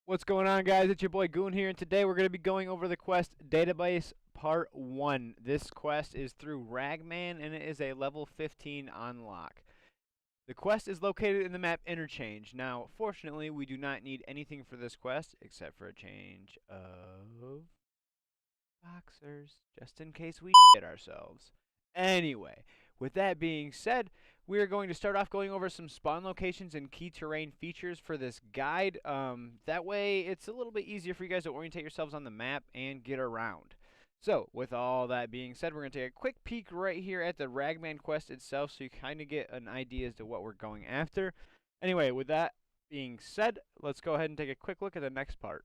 What's going on, guys? It's your boy Goon here, and today we're going to be going over the quest database part 1. This quest is through Ragman, and it is a level 15 unlock. The quest is located in the map Interchange. Now, fortunately, we do not need anything for this quest except for a change of boxers, just in case we shit ourselves. Anyway, with that being said, we are going to start off going over some spawn locations and key terrain features for this guide. That way, it's a little bit easier for you guys to orientate yourselves on the map and get around. So, with all that being said, we're going to take a quick peek right here at the Ragman quest itself so you kind of get an idea as to what we're going after. Anyway, with that being said, let's go ahead and take a quick look at the next part.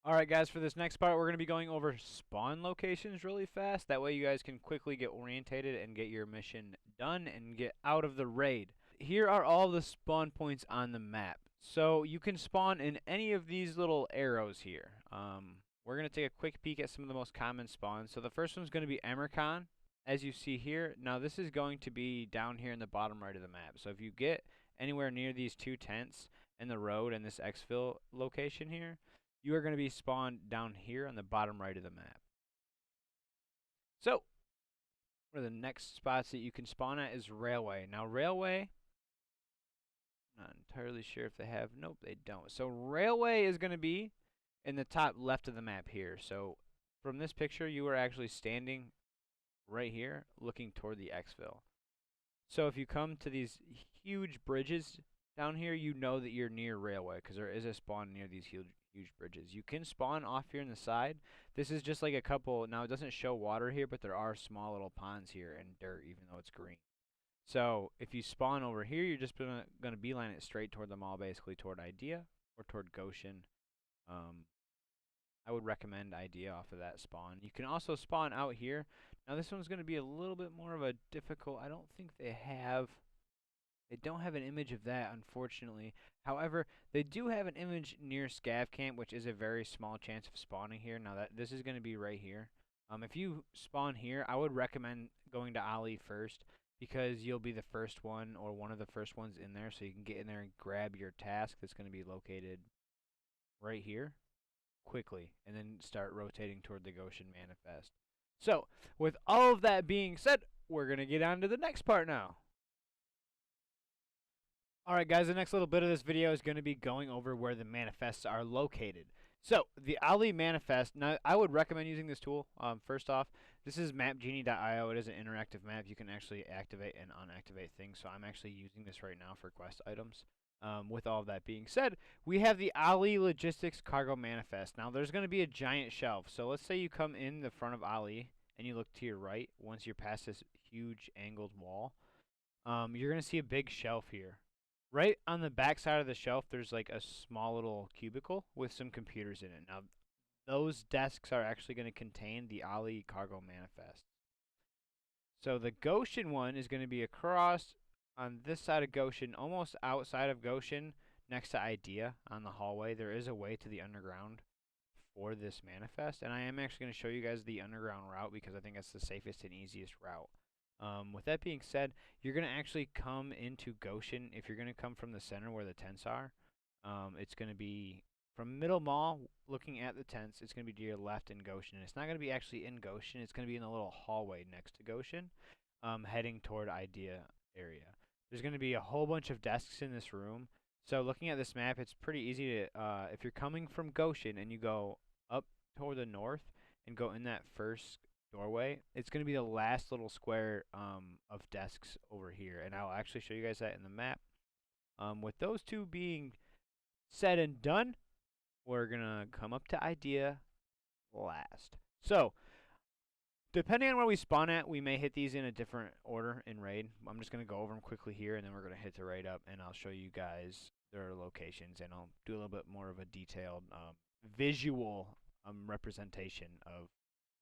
Alright guys, for this next part we're going to be going over spawn locations really fast. That way you guys can quickly get orientated and get your mission done and get out of the raid. Here are all the spawn points on the map. So you can spawn in any of these little arrows here. We're going to take a quick peek at some of the most common spawns. So the first one's going to be Emircon, as you see here. Now this is going to be down here in the bottom right of the map. So if you get anywhere near these two tents and the road and this exfil location here, you are going to be spawned down here on the bottom right of the map. So, one of the next spots that you can spawn at is Railway. Now, Railway, I'm not entirely sure if they have. Nope, they don't. So, Railway is going to be in the top left of the map here. So, from this picture, you are actually standing right here looking toward the exfil. So, if you come to these huge bridges down here, you know that you're near Railway because there is a spawn near these huge bridges. You can spawn off here on the side. This is just like a couple. Now it doesn't show water here, but there are small little ponds here and dirt, even though it's green. So if you spawn over here, you're just gonna beeline it straight toward the mall, basically toward Idea or toward Goshen. I would recommend Idea off of that spawn. You can also spawn out here. Now this one's gonna be a little bit more of a difficult. I don't think they don't have an image of that, unfortunately. However, they do have an image near Scav Camp, which is a very small chance of spawning here. Now, this is going to be right here. If you spawn here, I would recommend going to Ali first because you'll be the first one or one of the first ones in there, so you can get in there and grab your task that's going to be located right here quickly, and then start rotating toward the Goshen Manifest. So, with all of that being said, we're going to get on to the next part now. Alright guys, the next little bit of this video is going to be going over where the manifests are located. So, the Ali manifest, now I would recommend using this tool. First off, this is mapgenie.io. It is an interactive map. You can actually activate and unactivate things, so I'm actually using this right now for quest items. With all of that being said, we have the Ali Logistics Cargo Manifest. Now, there's going to be a giant shelf. So, let's say you come in the front of Ali and you look to your right once you're past this huge angled wall. You're going to see a big shelf here. Right on the back side of the shelf, there's like a small little cubicle with some computers in it. Now, those desks are actually going to contain the Ali Cargo Manifest. So the Goshen one is going to be across on this side of Goshen, almost outside of Goshen, next to Idea on the hallway. There is a way to the underground for this manifest, and I am actually going to show you guys the underground route because I think that's the safest and easiest route. With that being said, you're going to actually come into Goshen. If you're going to come from the center where the tents are, it's going to be from Middle Mall, looking at the tents. It's going to be to your left in Goshen. And it's not going to be actually in Goshen. It's going to be in the little hallway next to Goshen, heading toward Idea area. There's going to be a whole bunch of desks in this room. So looking at this map, it's pretty easy to, if you're coming from Goshen and you go up toward the north and go in that first doorway, it's going to be the last little square of desks over here, and I'll actually show you guys that in the map. With those two being said and done, we're going to come up to Idea last. So, depending on where we spawn at, we may hit these in a different order in raid. I'm just going to go over them quickly here, and then we're going to hit the raid up, and I'll show you guys their locations, and I'll do a little bit more of a detailed visual representation of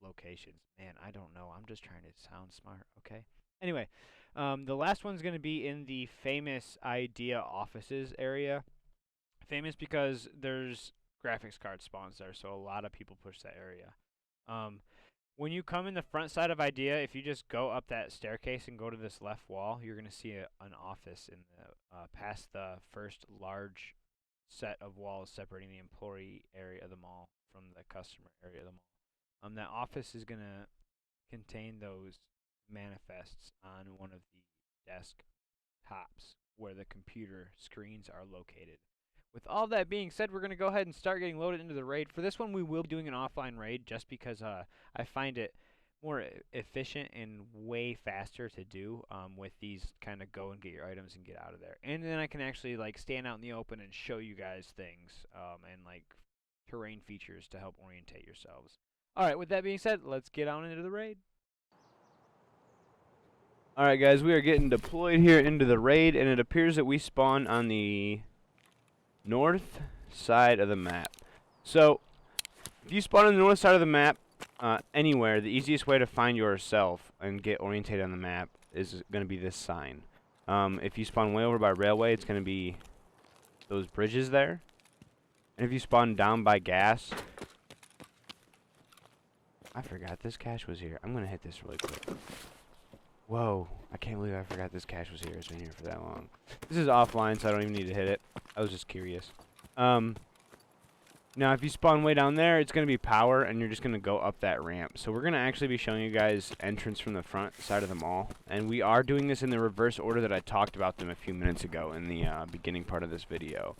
locations. Man, I don't know. I'm just trying to sound smart, okay? Anyway, the last one's going to be in the famous Idea offices area. Famous because there's graphics card spawns there, so a lot of people push that area. When you come in the front side of Idea, if you just go up that staircase and go to this left wall, you're going to see an office in the past the first large set of walls separating the employee area of the mall from the customer area of the mall. That office is going to contain those manifests on one of the desk tops where the computer screens are located. With all that being said, we're going to go ahead and start getting loaded into the raid. For this one, we will be doing an offline raid just because I find it more efficient and way faster to do with these kind of go and get your items and get out of there. And then I can actually like stand out in the open and show you guys things and like terrain features to help orientate yourselves. Alright, with that being said, let's get on into the raid. Alright guys, we are getting deployed here into the raid, and it appears that we spawn on the north side of the map. So, if you spawn on the north side of the map, anywhere, the easiest way to find yourself and get orientated on the map is going to be this sign. If you spawn way over by railway, it's going to be those bridges there. And if you spawn down by gas... I forgot this cache was here. I'm going to hit this really quick. Whoa, I can't believe I forgot this cache was here. It's been here for that long. This is offline, so I don't even need to hit it. I was just curious. Now, if you spawn way down there, it's going to be power, and you're just going to go up that ramp. So we're going to actually be showing you guys entrance from the front side of the mall. And we are doing this in the reverse order that I talked about them a few minutes ago in the beginning part of this video,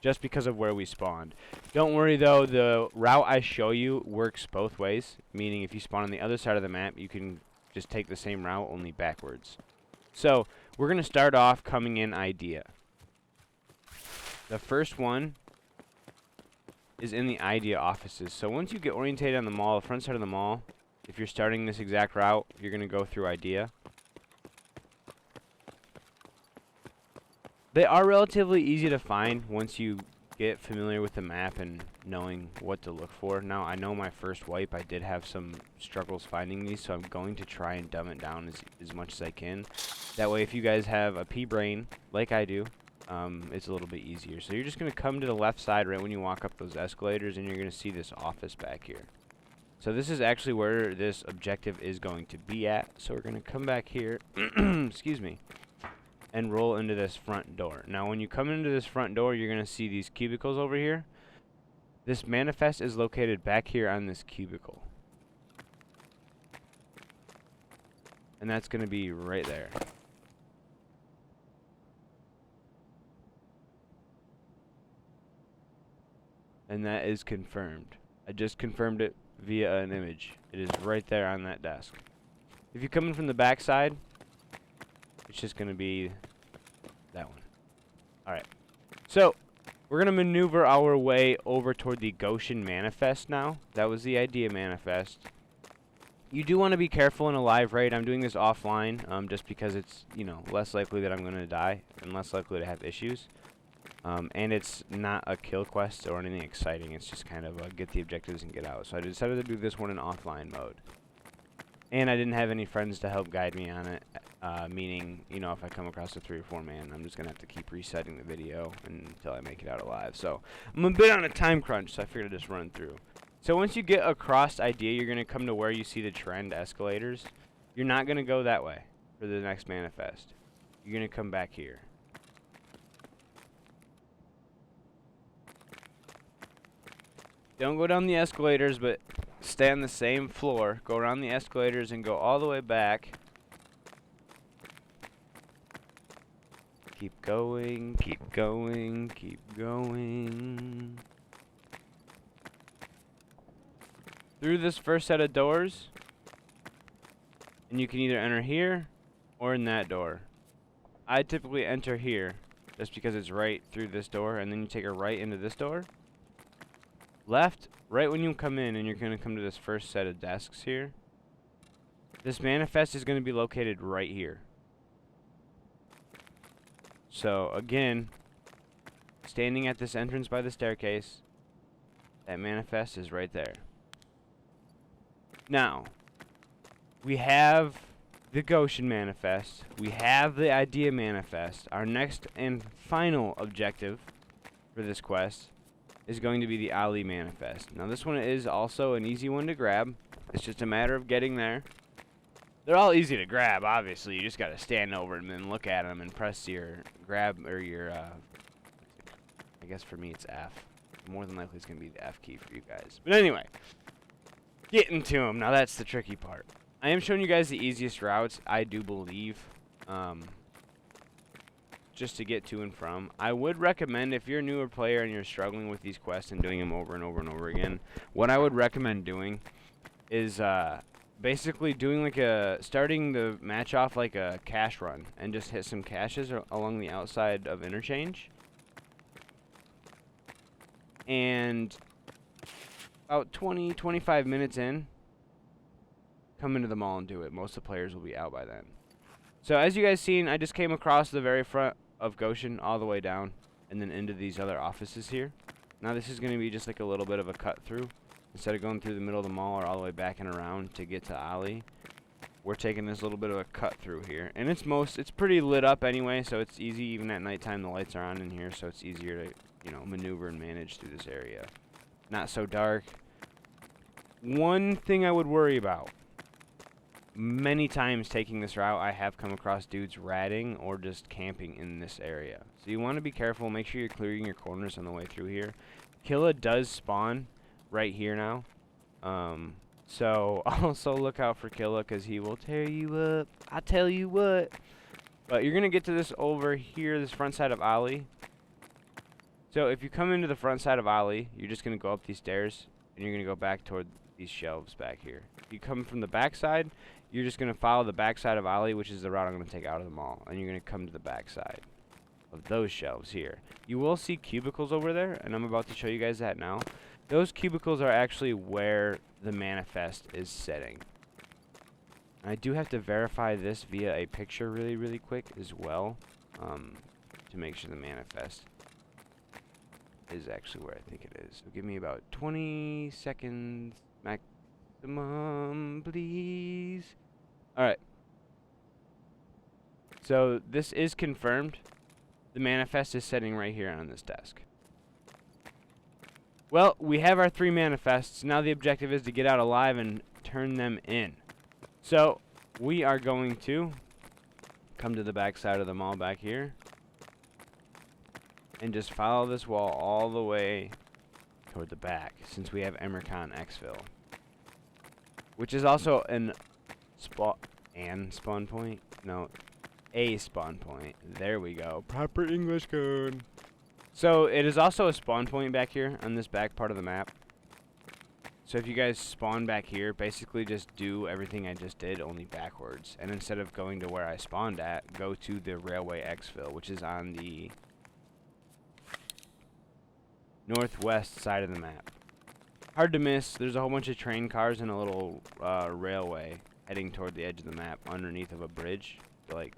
just because of where we spawned. Don't worry, though. The route I show you works both ways, meaning if you spawn on the other side of the map, you can just take the same route, only backwards. So we're going to start off coming in Idea. The first one is in the Idea offices. So once you get orientated on the mall, the front side of the mall, if you're starting this exact route, you're going to go through Idea. They are relatively easy to find once you get familiar with the map and knowing what to look for. Now, I know my first wipe, I did have some struggles finding these, so I'm going to try and dumb it down as much as I can. That way, if you guys have a pea-brain, like I do, it's a little bit easier. So you're just going to come to the left side right when you walk up those escalators, and you're going to see this office back here. So this is actually where this objective is going to be at. So we're going to come back here, excuse me, and roll into this front door. Now when you come into this front door, you're going to see these cubicles over here. This manifest is located back here on this cubicle. And that's going to be right there. And that is confirmed. I just confirmed it via an image. It is right there on that desk. If you come in from the back side, it's just going to be that one. Alright. So, we're going to maneuver our way over toward the Goshen Manifest now. That was the Idea Manifest. You do want to be careful in a live raid. I'm doing this offline just because it's, you know, less likely that I'm going to die and less likely to have issues. And it's not a kill quest or anything exciting. It's just kind of get the objectives and get out. So I decided to do this one in offline mode. And I didn't have any friends to help guide me on it, meaning, you know, if I come across a 3 or 4 man, I'm just going to have to keep resetting the video until I make it out alive. So I'm a bit on a time crunch, so I figured I'd just run through. So once you get across Idea, you're going to come to where you see the trend escalators. You're not going to go that way for the next manifest. You're going to come back here. Don't go down the escalators, but stay on the same floor. Go around the escalators and go all the way back. Keep going, keep going, keep going. Through this first set of doors. And you can either enter here or in that door. I typically enter here just because it's right through this door, and then you take a right into this door. Left, right when you come in, and you're going to come to this first set of desks here. This manifest is going to be located right here. So, again, standing at this entrance by the staircase, that manifest is right there. Now, we have the Goshen Manifest. We have the Idea Manifest. Our next and final objective for this quest is going to be the Ali Manifest. Now this one is also an easy one to grab. It's just a matter of getting there. They're all easy to grab, obviously. You just got to stand over them and look at them and press your grab or your I I guess for me it's F. More than likely it's going to be the F key for you guys. But anyway, getting to them. Now that's the tricky part. I am showing you guys the easiest routes, I do believe, just to get to and from. I would recommend, if you're a newer player and you're struggling with these quests and doing them over and over and over again, what I would recommend doing is basically doing like starting the match off like a cash run and just hit some caches along the outside of interchange. And about 20-25 minutes in, come into the mall and do it. Most of the players will be out by then. So as you guys seen, I just came across the very front of Goshen all the way down and then into these other offices here. Now this is going to be just like a little bit of a cut through. Instead of going through the middle of the mall or all the way back and around to get to Ali, we're taking this little bit of a cut through here. And it's pretty lit up anyway, so it's easy. Even at nighttime the lights are on in here, so it's easier to, you know, maneuver and manage through this area. Not so dark. One thing I would worry about, many times taking this route, I have come across dudes ratting or just camping in this area. So you want to be careful. Make sure you're clearing your corners on the way through here. Killa does spawn right here now. So also look out for Killa, because he will tear you up. I tell you what. But you're going to get to this over here, this front side of Ali. So if you come into the front side of Ali, you're just going to go up these stairs, and you're going to go back toward these shelves back here. If you come from the back side, you're just going to follow the back side of Ali, which is the route I'm going to take out of the mall. And you're going to come to the back side of those shelves here. You will see cubicles over there, and I'm about to show you guys that now. Those cubicles are actually where the manifest is sitting. I do have to verify this via a picture really quick as well, to make sure the manifest is actually where I think it is. So give me about 20 seconds maximum, please. Alright. So this is confirmed. The manifest is sitting right here on this desk. Well, we have our 3 manifests. Now the objective is to get out alive and turn them in. So we are going to come to the back side of the mall back here and just follow this wall all the way toward the back, since we have Emircon exfil, which is also a spawn point. There we go. Proper English code. So it is also a spawn point back here on this back part of the map. So if you guys spawn back here, basically just do everything I just did, only backwards. And instead of going to where I spawned at, go to the railway exfil, which is on the northwest side of the map. Hard to miss. There's a whole bunch of train cars and a little railway heading toward the edge of the map underneath of a bridge. So, like,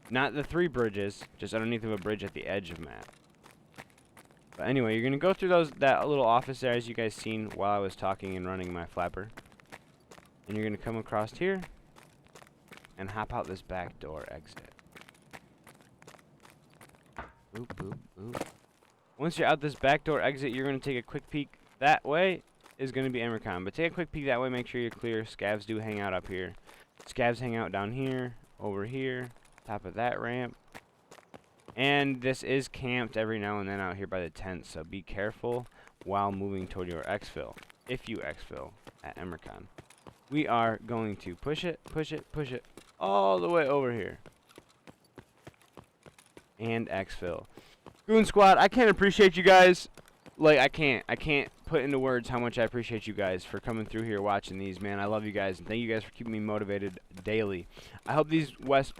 not the 3 bridges, just underneath of a bridge at the edge of map. But anyway, you're gonna go through that little office there, as you guys seen while I was talking and running my flapper. And you're gonna come across here and hop out this back door exit. Boop, boop, boop. Once you're out this back door exit, you're gonna take a quick peek. That way is gonna be Emircon, but take a quick peek that way. Make sure you're clear. Scavs do hang out up here. Scavs hang out down here, over here, top of that ramp. And this is camped every now and then out here by the tent, so be careful while moving toward your exfil, if you exfil at Emircon. We are going to push it all the way over here. And exfil. Goon Squad, I can't appreciate you guys. Like, I can't put into words how much I appreciate you guys for coming through here watching these, man. I love you guys, and thank you guys for keeping me motivated daily. I hope these quest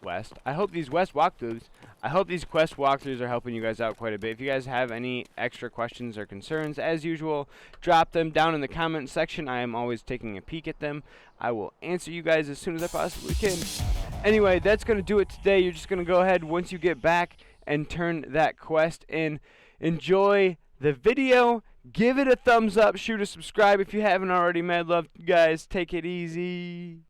walkthroughs are helping you guys out quite a bit. If you guys have any extra questions or concerns, as usual, drop them down in the comment section. I am always taking a peek at them. I will answer you guys as soon as I possibly can. Anyway, that's going to do it today. You're just going to go ahead, once you get back, and turn that quest in. Enjoy the video. Give it a thumbs up. Shoot a subscribe if you haven't already. Mad love, guys. Take it easy.